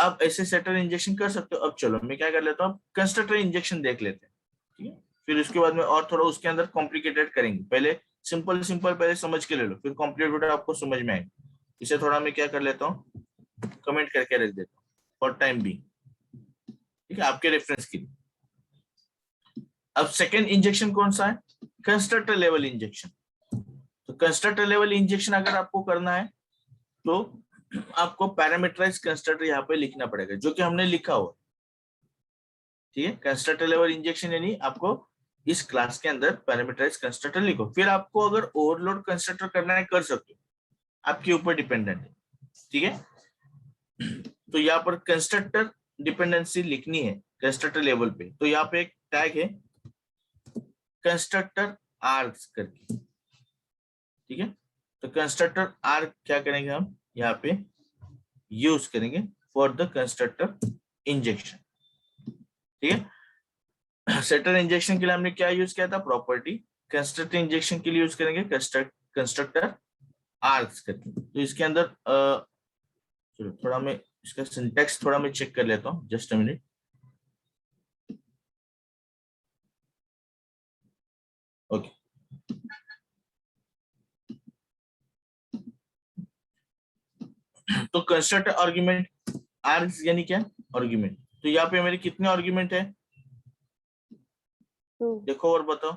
आप ऐसे shutter injection कर सकते हो। अब चलो मैं क्या कर लेता हूँ, कंस्ट्रक्टर इंजेक्शन देख लेते हैं, ठीक है। फिर उसके बाद में और थोड़ा उसके अंदर कॉम्प्लिकेटेड करेंगे। पहले सिंपल सिंपल पहले समझ के ले लो, फिर कॉम्प्लिकेटेड आपको समझ में आएगा। इसे थोड़ा मैं क्या कर लेता हूँ, कमेंट करके रख देता हूँ फॉर टाइम बी, ठीक है, आपके रेफरेंस के लिए। अब सेकेंड इंजेक्शन कौन सा है, कंस्ट्रक्टर लेवल इंजेक्शन। तो कंस्ट्रक्टर लेवल इंजेक्शन अगर आपको करना है तो आपको पैरामीटराइज कंस्ट्रक्टर यहाँ पे लिखना पड़ेगा, जो कि हमने लिखा हुआ, ठीक है। कंस्ट्रक्टर लेवल इंजेक्शन यानी आपको इस क्लास के अंदर पैरामीटराइज कंस्ट्रक्टर लिखो। फिर आपको अगर ओवरलोड कंस्ट्रक्टर करना है कर सकते हो, आपके ऊपर डिपेंडेंट है, ठीक है। तो यहाँ पर कंस्ट्रक्टर डिपेंडेंसी लिखनी है कंस्ट्रक्टर लेवल पे। तो यहाँ पे एक टैग है कंस्ट्रक्टर आर्क्स करके, ठीक है। तो कंस्ट्रक्टर आर्क क्या करेंगे हम यहाँ पे यूज करेंगे फॉर द कंस्ट्रक्टर इंजेक्शन, ठीक है। सेटर इंजेक्शन के लिए हमने क्या यूज किया था, प्रॉपर्टी। कंस्ट्रक्टर इंजेक्शन के लिए यूज करेंगे कंस्ट्रक्टर आर्क्स करके। तो इसके अंदर चलो थोड़ा मैं इसका सिंटेक्स थोड़ा मैं चेक कर लेता हूँ, जस्ट अ मिनट। ओके, तो कंस्ट्रक्टर आर्गुमेंट, आर्ग्स यानी क्या, आर्गुमेंट। तो यहाँ पे मेरे कितने आर्गुमेंट है, देखो और बताओ।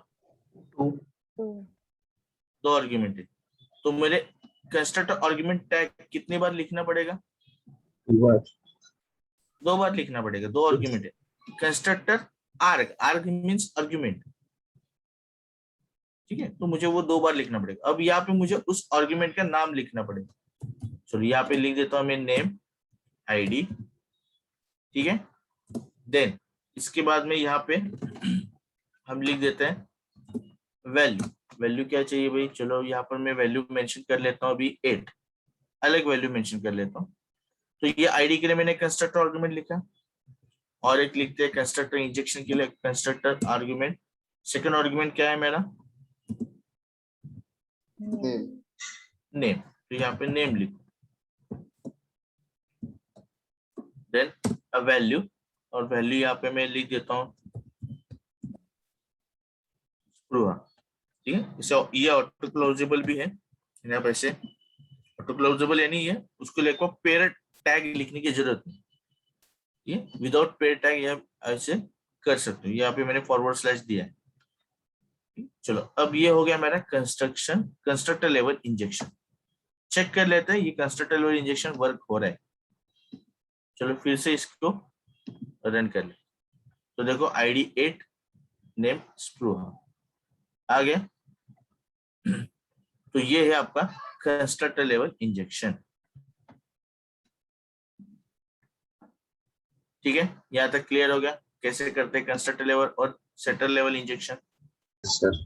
दो आर्गुमेंट है। तो मेरे कंस्ट्रक्टर आर्गुमेंट टैग कितनी बार लिखना पड़ेगा, दो बार लिखना पड़ेगा। दो आर्गुमेंट है कंस्ट्रक्टर आर्ग, आर्ग मींस आर्गुमेंट, ठीक है। तो मुझे वो दो बार लिखना पड़ेगा। अब यहाँ पे मुझे उस आर्गुमेंट का नाम लिखना पड़ेगा। चलो यहाँ पे लिख देता हूँ मैं नेम आईडी, ठीक है। देन इसके बाद में यहाँ पे हम लिख देते हैं वैल्यू। वैल्यू क्या चाहिए भाई, चलो यहाँ पर मैं वैल्यू मेंशन कर लेता हूँ अभी 8, अलग वैल्यू मेंशन कर लेता हूँ। तो ये आईडी के लिए मैंने कंस्ट्रक्टर आर्गुमेंट लिखा, और एक लिखते हैं कंस्ट्रक्टर इंजेक्शन के लिए कंस्ट्रक्टर आर्गुमेंट। सेकंड आर्गुमेंट क्या है मेरा, नेम। तो यहाँ पे नेम लिखो, देन अ वैल्यू, और वैल्यू यहाँ पे मैं लिख देता हूँ ठीक है। इसे ये ऑटो क्लोजेबल भी है, यहाँ पे ऐसे ऑटो क्लोजेबल यानी ये उसको लेकर पेयर टैग लिखने की जरूरत नहीं, ये विदाउट पेयर टैग ये ऐसे कर सकते हो। यहाँ पे मैंने फॉरवर्ड स्लैश दिया है। चलो अब ये हो गया मेरा कंस्ट्रक्टर लेवल इंजेक्शन। चेक कर लेते हैं ये कंस्ट्रक्टर लेवल इंजेक्शन वर्क हो रहा है। चलो फिर से इसको रन कर ले। तो देखो आईडी 8 नेम स्प्रूहा आ गया। तो ये है आपका कंस्ट्रक्टर लेवल इंजेक्शन, ठीक है। यहाँ तक क्लियर हो गया कैसे करते हैं कंस्ट्रक्टर लेवल और सेटर लेवल इंजेक्शन। सर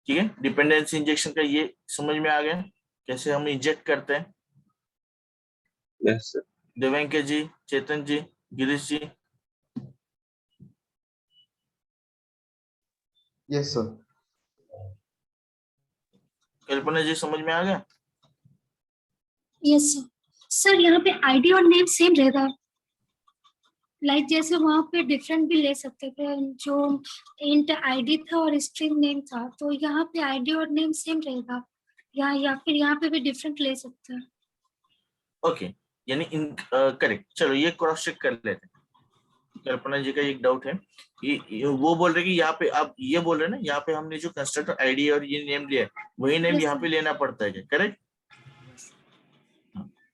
ठीक है, डिपेंडेंसी इंजेक्शन का ये समझ में आ गया कैसे हम इंजेक्ट करते हैं। Yes sir. देवेंके जी, चेतन जी, गिरीश जी, यस सर। कल्पना जी समझ में आ गया। Yes sir. सर यहाँ पे आईडी और नेम सेम रहेगा, लाइक जैसे वहाँ पे डिफरेंट भी ले सकते थे, जो इंट आईडी था और स्ट्रिंग नेम था, तो यहाँ पे आईडी और नेम सेम रहेगा या फिर यहाँ पे भी डिफरेंट ले सकते हैं। ओके, यानी इन करेक्ट। चलो ये क्रॉस चेक कर लेते हैं। कल्पना जी का एक डाउट है, ये वो बोल रहे कि यहाँ पे आप ये बोल रहे हैं ना, यहाँ पे हमने जो कंस्ट्रक्टर आईडी और ये नेम लिया है वही नेम Yes, यहाँ sir. पे लेना पड़ता है क्या, करेक्ट।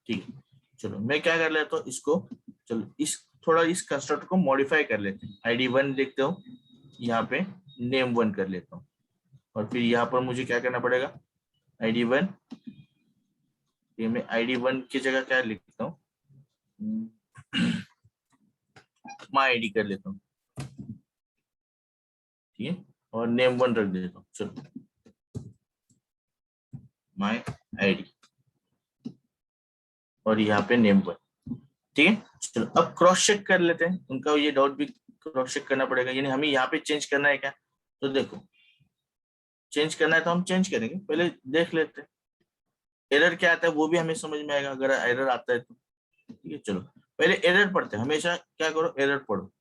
ठीक है, चलो मैं क्या कर लेता हूँ इसको, चलो इस थोड़ा इस कंस्ट्रक्टर को मॉडिफाई कर लेते हैं। आईडी 1 लिखते हो, यहाँ पे नेम 1 कर लेता हूँ, और फिर यहाँ पर मुझे क्या करना पड़ेगा, आईडी 1, ये मैं आईडी 1 की जगह क्या लिखता हूँ, माई आईडी कर लेता हूँ, ठीक है, और नेम 1 रख देता हूँ। चलो माई आईडी और यहाँ पे नेम 1, ठीक है। चलो अब क्रॉस चेक कर लेते हैं, उनका ये डाउट भी क्रॉस चेक करना पड़ेगा, यानी हमें यहाँ पे चेंज करना है क्या। तो देखो चेंज करना है तो हम चेंज करेंगे, पहले देख लेते हैं। एरर क्या आता है वो भी हमें समझ में आएगा अगर एरर आता है तो। ठीक है, चलो पहले एरर पढ़ते हैं। हमेशा क्या करो, एरर पढ़ो।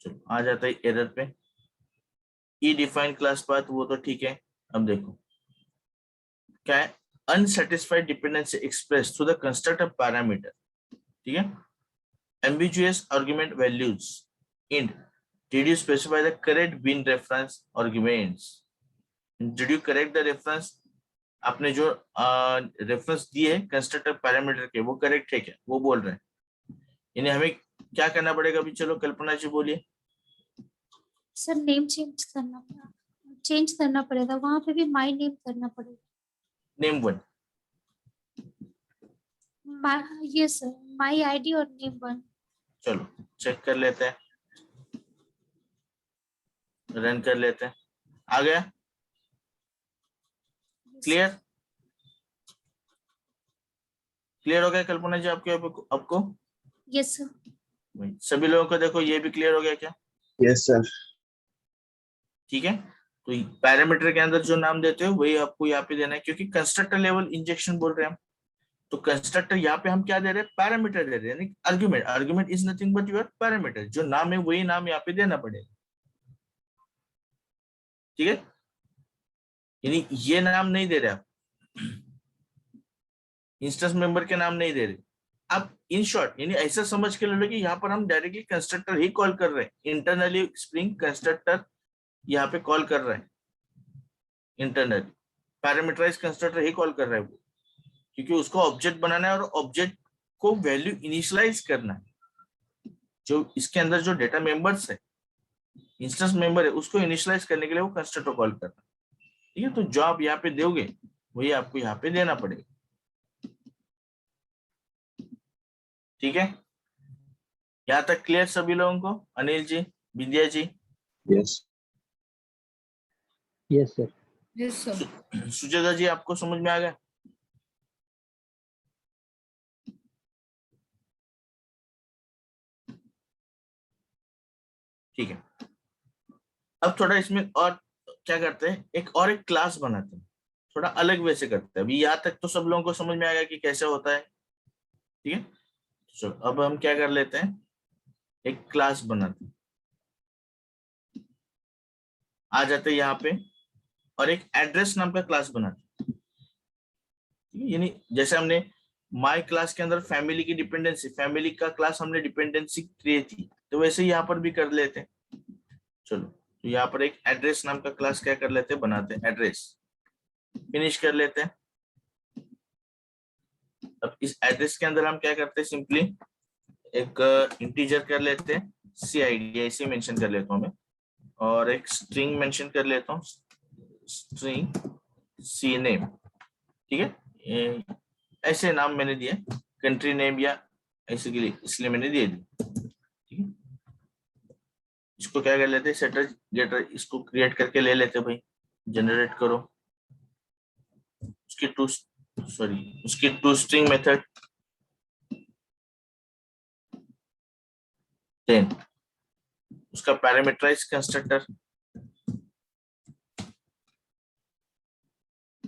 चलो आ जाता है एरर पे। ई डिफाइंड क्लास पाथ वो तो ठीक है। अब देखो क्या है, unsatisfied dependency express through the constructor parameter. ठीक है, ambiguous argument values int, did you specify the correct bin reference arguments? Did you correct the reference? आपने जो रेफरेंस दिए कंस्ट्रक्टर पैरामीटर के वो करेक्ट है क्या, वो बोल रहे हैं। इन्हें हमें क्या करना पड़ेगा अभी, चलो कल्पना जी बोलिए। सर नेम चेंज करना पड़ेगा, वहां पे भी माय नेम करना पड़ेगा। नेम वन, ये सर माय आईडी और नेम वन। चलो चेक कर लेते हैं, रन कर लेते हैं। आ गया, क्लियर? क्लियर हो गया कल्पना जी आपको? Yes sir. सभी लोगों को देखो ये भी क्लियर हो गया क्या? Yes sir. ठीक है, तो पैरामीटर के अंदर जो नाम देते हो वही आपको यहाँ पे देना है, क्योंकि कंस्ट्रक्टर लेवल इंजेक्शन बोल रहे हैं हम। तो कंस्ट्रक्टर यहाँ पे हम क्या दे रहे हैं, पैरामीटर दे रहे हैं, यानी argument. Argument is nothing but your parameter. जो नाम है वही नाम यहाँ पे देना पड़ेगा। ठीक है, यानी ये नाम नहीं दे रहे आप, इंस्टेंस मेंबर के नाम नहीं दे रहे आप। इन शॉर्ट यानी ऐसा समझ के ले लो कि यहाँ पर हम डायरेक्टली कंस्ट्रक्टर ही कॉल कर रहे हैं। इंटरनली स्प्रिंग कंस्ट्रक्टर यहाँ पे कॉल कर रहे हैं, इंटरनली पैरामीटराइज कंस्ट्रक्टर ही कॉल कर रहा है वो, क्योंकि उसको ऑब्जेक्ट बनाना है और ऑब्जेक्ट को वैल्यू इनिशियलाइज करना है। जो इसके अंदर जो डेटा मेंबर्स है, इंस्टेंस मेंबर है, उसको इनिशियलाइज करने के लिए वो कंस्ट्रक्टर कॉल करना है। ठीक है, तो जो आप यहाँ पे दोगे वही आपको यहाँ पे देना पड़ेगा। ठीक है, यहाँ तक क्लियर सभी लोगों को? Anil ji, Vidya ji? Yes yes sir. Yes sir. Sujata ji आपको समझ में आ गया? ठीक है, अब थोड़ा इसमें और क्या करते हैं, एक क्लास बनाते हैं, थोड़ा अलग वे से करते हैं। अभी यहाँ तक तो सब लोगों को समझ में आ गया कि कैसे होता है। ठीक है, चलो अब हम क्या कर लेते हैं, एक क्लास बनाते हैं। आ जाते हैं यहाँ पे और एक एड्रेस नाम का क्लास बनाते हैं। यानी जैसे हमने माय क्लास के अंदर फैमिली की डिपेंडेंसी, फैमिली का क्लास हमने डिपेंडेंसी क्रिएट की, तो वैसे ही यहाँ पर भी कर लेते हैं। चलो तो यहाँ पर एक एड्रेस नाम का क्लास क्या कर लेते हैं, बनाते हैं, एड्रेस फिनिश कर लेते हैं। अब इस एड्रेस के अंदर हम क्या करते हैं, सिंपली एक इंटीजर कर लेते हैं, CID ऐसे मेंशन कर लेता हूँ मैं, और एक स्ट्रिंग मेंशन कर लेता हूँ, स्ट्रिंग CNAME। ठीक है, ऐसे नाम मैंने दिए, कंट्री नेम या ऐसे के लिए, इसलिए मैंने दे दी। ठीक है, इसको क्या कर लेते हैं, सेटर गेटर, इसको क्रिएट करके ले लेते भाई, जनरेट करो उसकी टू स्ट्रिंग मेथड, देन उसका parameterize constructor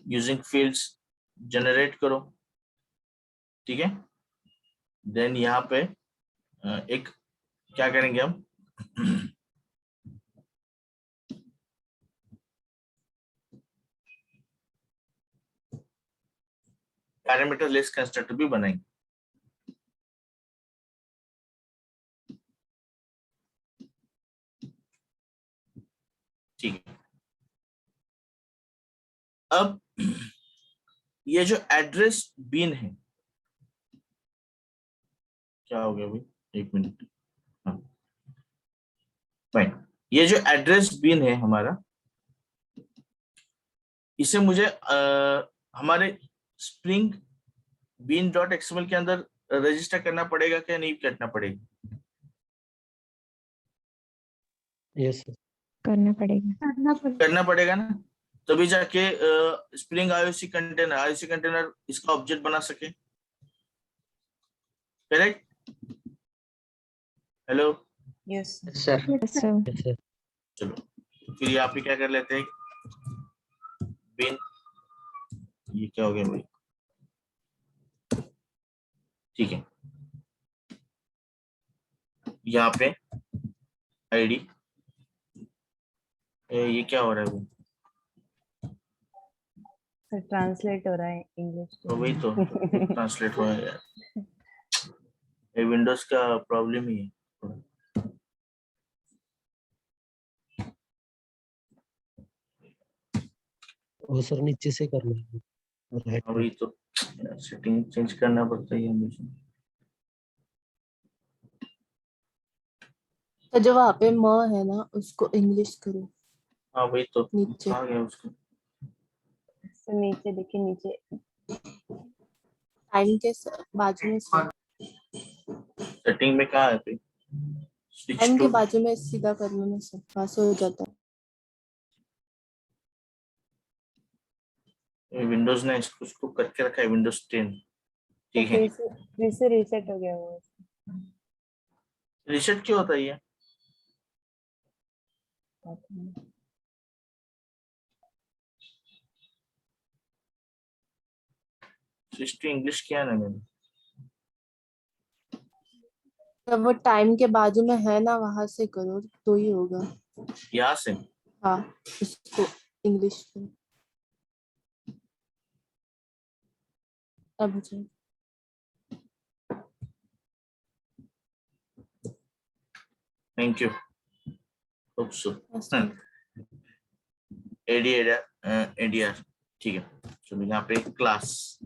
using fields generate करो। ठीक है, देन यहाँ पे एक क्या करेंगे हम, पैरामीटर लेस कंस्ट्रक्टर भी बनाएंगे। ठीक है, अब ये जो एड्रेस बीन है, क्या हो गया भाई, एक मिनट, हाँ फाइन, ये जो एड्रेस बीन है हमारा, इसे मुझे हमारे स्प्रिंग बीन डॉट एक्सएमएल के अंदर रजिस्टर करना पड़ेगा क्या, नहीं करना पड़ेगा? Yes sir. करना पड़ेगा। करना पड़ेगा ना, तभी जाके स्प्रिंग आईओसी कंटेनर इसका ऑब्जेक्ट बना सके। Correct? Hello? Yes sir. Yes sir. Yes sir. चलो फिर यहाँ पे क्या कर लेते हैं, बिन ये क्या हो गया भाई, ठीक है। यहाँ पे आईडी, ये क्या हो रहा है भाई, सर ट्रांसलेट हो रहा है इंग्लिश तो वही तो ट्रांसलेट हुआ है यार, ये विंडोज का प्रॉब्लम ही है थोड़ा। वो सर नीचे से करना है राइट में। वही तो सेटिंग चेंज करना पड़ता है मुझे। तो जो वहाँ पे म है ना उसको इंग्लिश करो हाँ वही तो, नीचे। आ गया उसको। सर नीचे देखिए, नीचे टाइम के बाजू में सेटिंग में कहाँ है भाई, स्विच टाइम के टू, बाजू में सीधा करने में सब पास हो जाता है। विंडोज ने उसको करके रखा है विंडोज 10, तो ठीक है। फिर से रीसेट हो गया वो। रिसेट क्यों होता है ये, स्विच टू इंग्लिश किया ना मैंने। जब वो टाइम के बाजू में है ना वहां से करो तो ही होगा। यहाँ से हाँ उसको इंग्लिश करो। अब जाओ। Thank you, hope so. बस एडीआर, ठीक है। चलो यहाँ पे class,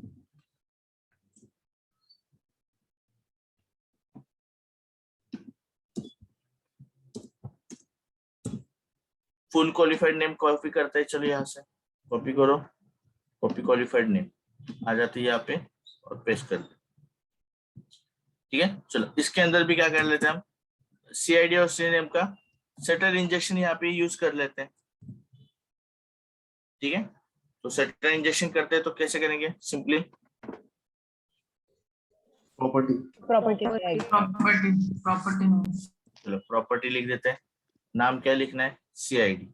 full qualified name copy करते हैं, चलो यहाँ से कॉपी करो, कॉपी क्वालिफाइड नेम आ जाती है यहाँ पे और पेस्ट कर दो, ठीक है। चलो इसके अंदर भी क्या कर लेते हैं हम, सीआईडी और सी नेम का सेटर इंजेक्शन यहाँ पे यूज कर लेते हैं, ठीक है। तो सेटर इंजेक्शन करते हैं तो कैसे करेंगे, सिंपली प्रॉपर्टी, प्रॉपर्टी पे आएगी। चलो प्रॉपर्टी लिख देते हैं, नाम क्या लिखना है, सीआईडी।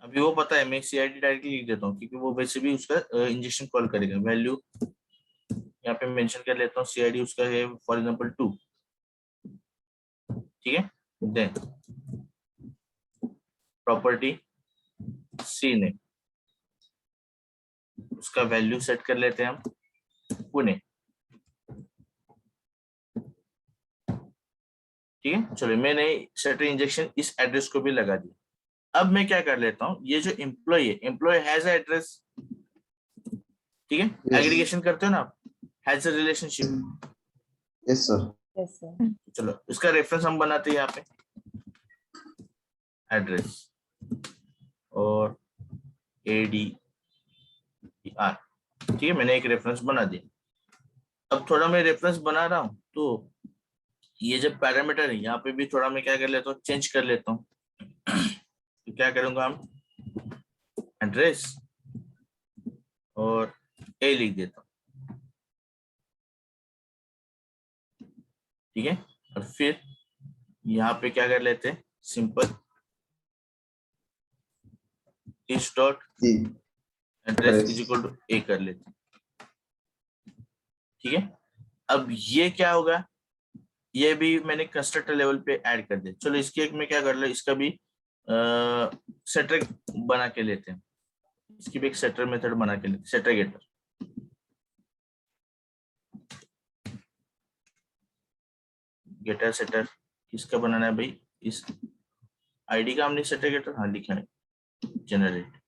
अभी वो पता है, मैं सीआईडी डायरेक्टली लिख देता हूँ क्योंकि वो वैसे भी उसका इंजेक्शन कॉल करेगा। वैल्यू यहाँ पे मेंशन कर लेता हूँ, सीआईडी उसका है फॉर एग्जांपल 2, ठीक है। देन प्रॉपर्टी सी नेम, उसका वैल्यू सेट कर लेते हैं हम पुणे, ठीक है। चलो मैंने सेटर इंजेक्शन इस एड्रेस को भी लगा दिया। अब मैं क्या कर लेता हूँ, ये जो एम्प्लॉय है, एम्प्लॉय हैज एड्रेस, ठीक है। Yes. एग्रीगेशन करते हो ना आप, has a relationship, yes sir, yes sir. चलो उसका रेफरेंस हम बनाते हैं यहाँ पे, एड्रेस और ADR, ठीक है। मैंने एक रेफरेंस बना दिया। अब थोड़ा मैं रेफरेंस बना रहा हूँ तो ये जब पैरामीटर है यहाँ पे भी थोड़ा मैं क्या कर लेता हूँ, चेंज कर लेता हूँ। तो क्या करूंगा हम, एड्रेस और A लिख देता हूँ, ठीक है। और फिर यहाँ पे क्या कर लेते हैं, सिंपल इस डॉट जी, address is equal to A कर लेते हैं, ठीक है। अब ये क्या होगा, ये भी मैंने कंस्ट्रक्टर लेवल पे ऐड कर दिया। चलो इसके एक में क्या कर लो, इसका भी सेटर बना के लेते हैं, इसकी भी एक सेटर मेथड बना के लेते हैं, सेटर गेटर। गेटर सेटर किसका बनाना है भाई, इस आईडी का हमने सेटर गेटर हाँ लिखा है, जनरेट।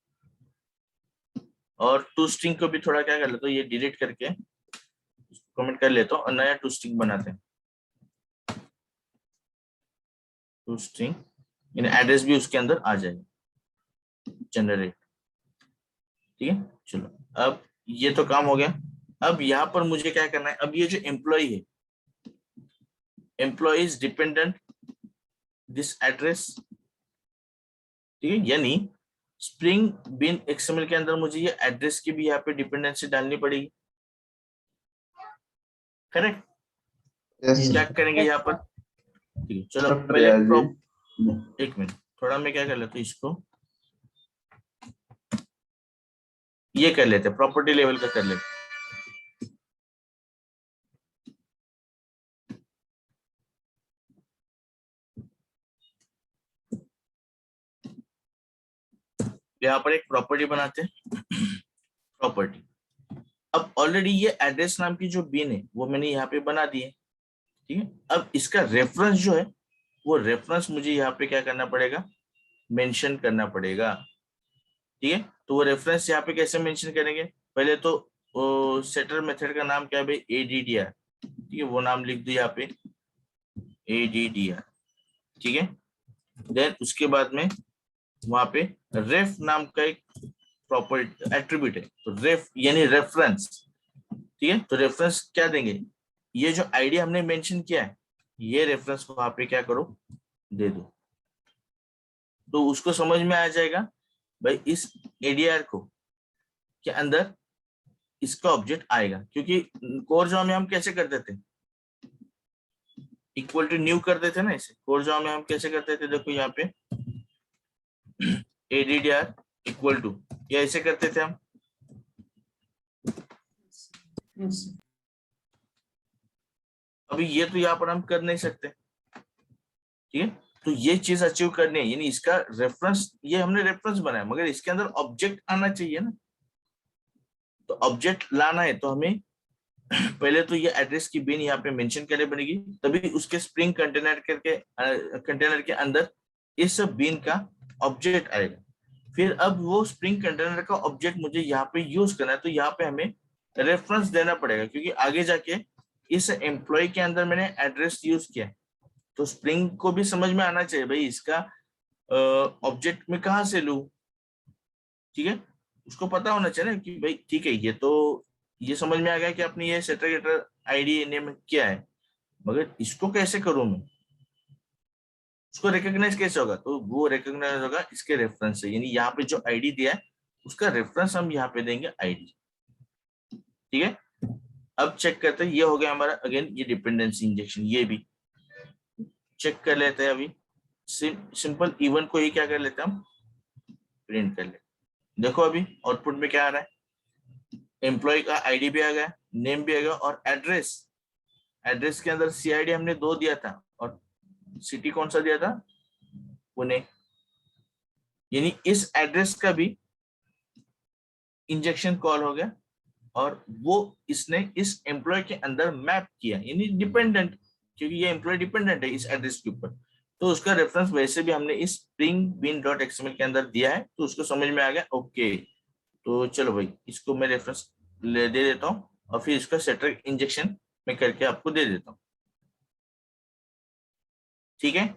और टू स्ट्रिंग को भी थोड़ा क्या कर लेता हूँ, ये डिलीट करके कमेंट कर लेता हूँ और नया टू स्ट्रिंग बनाते हैं, टू स्ट्रिंग यानी एड्रेस भी उसके अंदर आ जाएगा, जनरेट, ठीक है। चलो अब ये तो काम हो गया। अब यहाँ पर मुझे क्या करना है, अब ये जो एम्प्लॉय है, employee is dependent this address, ठीक है। यानी स्प्रिंग बिन एक्सएमएल के अंदर मुझे ये एड्रेस की भी यहाँ पे डिपेंडेंसी डालनी पड़ेगी, करेक्ट। यस क्या सर, करेंगे Yes, यहाँ पर, sir. ठीक है। चलो Structure पहले है जी। एक मिनट, थोड़ा मैं क्या कर लेता हूँ, इसको ये कर लेते हैं, प्रॉपर्टी लेवल का कर लेते हैं। यहाँ पर एक प्रॉपर्टी बनाते हैं, प्रॉपर्टी। अब ऑलरेडी ये एड्रेस नाम की जो बीन है वो मैंने यहाँ पे बना दी है, ठीक है। अब इसका रेफरेंस जो है वो रेफरेंस मुझे यहाँ पे क्या करना पड़ेगा, मेंशन करना पड़ेगा, ठीक है। तो वो रेफरेंस यहाँ पे कैसे मेंशन करेंगे, पहले तो सेटर मेथड का नाम क्या है भाई, ADDR, ठीक है, वो नाम लिख दो यहाँ पे ADDR, ठीक है। देन उसके बाद में वहां पे रेफ नाम का एक प्रॉपर्टी एट्रीब्यूट है, तो रेफ यानी रेफरेंस, ठीक है। तो रेफरेंस क्या देंगे, ये जो आईडी हमने मेंशन किया है ये रेफरेंस वहां पे क्या करो, दे दो। तो उसको समझ में आ जाएगा भाई इस ADR को के अंदर इसका ऑब्जेक्ट आएगा, क्योंकि कोर जॉवा में हम कैसे करते थे, इक्वल टू न्यू कर देते ना, इसे कोर जॉवा में हम कैसे करते थे, देखो यहाँ पे ADDR इक्वल टू, या ऐसे करते थे हम, अभी ये तो यहाँ पर हम कर नहीं सकते, ठीक है। तो ये चीज अचीव करनी है, यानी इसका रेफरेंस, ये हमने रेफरेंस बनाया मगर इसके अंदर ऑब्जेक्ट आना चाहिए ना। तो ऑब्जेक्ट लाना है तो हमें पहले तो ये एड्रेस की बिन यहाँ पे मेंशन करनी पड़ेगी, तभी उसके स्प्रिंग कंटेनर के अंदर इस बिन का ऑब्जेक्ट आएगा। फिर अब वो स्प्रिंग कंटेनर का ऑब्जेक्ट मुझे यहाँ पे यूज करना है, तो यहाँ पे हमें रेफरेंस देना पड़ेगा, क्योंकि आगे जाके इस एम्प्लॉय के अंदर मैंने एड्रेस यूज किया, तो स्प्रिंग को भी समझ में आना चाहिए भाई इसका ऑब्जेक्ट में कहाँ से लूं, ठीक है। उसको पता होना चाहिए ना कि भाई ठीक है, ये तो ये समझ में आ गया कि अपनी ये सेटर गेटर आईडी नेम क्या है, मगर इसको कैसे करूं मैं, उसको रिकॉग्नाइज कैसे होगा, तो वो रिकॉग्नाइज होगा इसके रेफरेंस से, यानी यहाँ पे जो आईडी दिया है उसका रेफरेंस हम यहाँ पे देंगे आईडी, ठीक है। अब चेक करते हैं, ये हो गया हमारा अगेन ये डिपेंडेंसी इंजेक्शन, ये भी चेक कर लेते हैं। अभी सिंपल इवन को ही क्या कर लेते हैं हम, प्रिंट कर लेते हैं। देखो अभी आउटपुट में क्या आ रहा है, एम्प्लॉय का आईडी भी आ गया, नेम भी आ गया, और एड्रेस के अंदर CID हमने 2 दिया था और सिटी कौन सा दिया था, पुणे, यानी इस एड्रेस का भी इंजेक्शन कॉल हो गया और वो इसने इस एम्प्लॉय के अंदर मैप किया, यानी डिपेंडेंट, क्योंकि ये एम्प्लॉय डिपेंडेंट है इस एड्रेस के ऊपर, तो उसका रेफरेंस वैसे भी हमने इस स्प्रिंग बिन डॉट XML के अंदर दिया है, तो उसको समझ में आ गया। ओके, तो चलो भाई इसको मैं रेफरेंस दे देता हूँ और फिर इसका सेटर इंजेक्शन मैं करके आपको दे देता हूँ, ठीक है।